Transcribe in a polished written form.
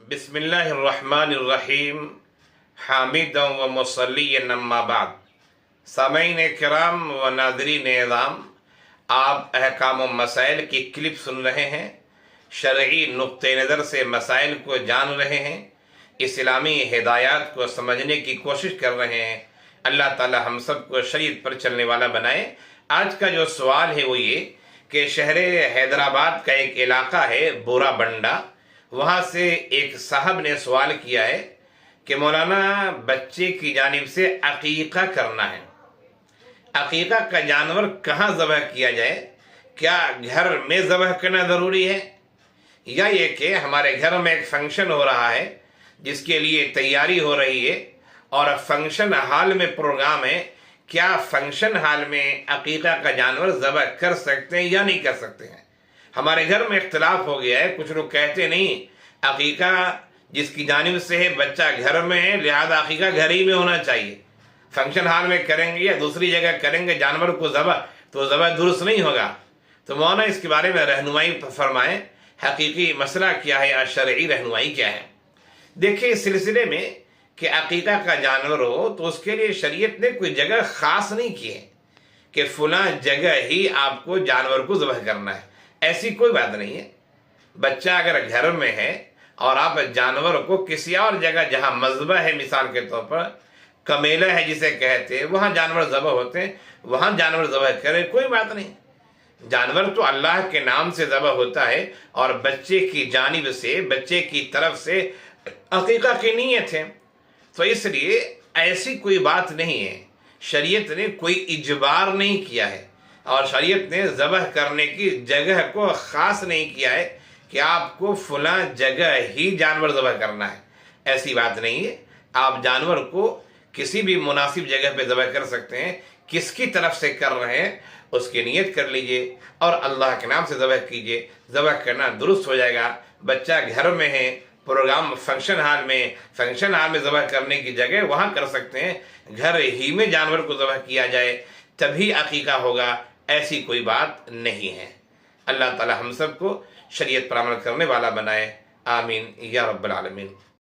بسم اللہ الرحمن الرحیم حامدا و مصلیًا اما بعد۔ سامعین کرام و ناظرین اعظام، آپ احکام و مسائل کی کلپ سن رہے ہیں، شرعی نقطہ نظر سے مسائل کو جان رہے ہیں، اسلامی ہدایات کو سمجھنے کی کوشش کر رہے ہیں۔ اللہ تعالی ہم سب کو شریعت پر چلنے والا بنائے۔ آج کا جو سوال ہے وہ یہ کہ شہر حیدرآباد کا ایک علاقہ ہے بورا بنڈا، وہاں سے ایک صاحب نے سوال کیا ہے کہ مولانا بچے کی جانب سے عقیقہ کرنا ہے، عقیقہ کا جانور کہاں ذبح کیا جائے؟ کیا گھر میں ذبح کرنا ضروری ہے، یا یہ کہ ہمارے گھر میں ایک فنکشن ہو رہا ہے جس کے لیے تیاری ہو رہی ہے اور فنکشن ہال میں پروگرام ہے، کیا فنکشن ہال میں عقیقہ کا جانور ذبح کر سکتے ہیں یا نہیں کر سکتے ہیں؟ ہمارے گھر میں اختلاف ہو گیا ہے۔ کچھ لوگ کہتے نہیں، عقیقہ جس کی جانب سے ہے بچہ گھر میں ہے لہذا عقیقہ گھر ہی میں ہونا چاہیے، فنکشن ہال میں کریں گے یا دوسری جگہ کریں گے جانور کو ذبح تو ذبح درست نہیں ہوگا۔ تو مولانا اس کے بارے میں رہنمائی فرمائیں، حقیقی مسئلہ کیا ہے اور شرعی رہنمائی کیا ہے؟ دیکھیں، اس سلسلے میں کہ عقیقہ کا جانور ہو تو اس کے لیے شریعت نے کوئی جگہ خاص نہیں کی ہے کہ فلاں جگہ ہی آپ کو جانور کو ذبح کرنا ہے، ایسی کوئی بات نہیں ہے۔ بچہ اگر گھر میں ہے اور آپ جانور کو کسی اور جگہ جہاں مذبح ہے، مثال کے طور پر کمیلہ ہے جسے کہتے ہیں، وہاں جانور ذبح ہوتے ہیں، وہاں جانور ذبح کرے، کوئی بات نہیں۔ جانور تو اللہ کے نام سے ذبح ہوتا ہے اور بچے کی جانب سے، بچے کی طرف سے عقیقہ کی نیت ہے، تو اس لیے ایسی کوئی بات نہیں ہے۔ شریعت نے کوئی اجبار نہیں کیا ہے اور شریعت نے ذبح کرنے کی جگہ کو خاص نہیں کیا ہے کہ آپ کو فلاں جگہ ہی جانور ذبح کرنا ہے، ایسی بات نہیں ہے۔ آپ جانور کو کسی بھی مناسب جگہ پہ ذبح کر سکتے ہیں، کس کی طرف سے کر رہے ہیں اس کی نیت کر لیجئے اور اللہ کے نام سے ذبح کیجئے، ذبح کرنا درست ہو جائے گا۔ بچہ گھر میں ہے، پروگرام فنکشن ہال میں ذبح کرنے کی جگہ وہاں کر سکتے ہیں، گھر ہی میں جانور کو ذبح کیا جائے تبھی عقیقہ ہوگا، ایسی کوئی بات نہیں ہے۔ اللہ تعالی ہم سب کو شریعت پر عمل کرنے والا بنائے، آمین یا رب العالمین۔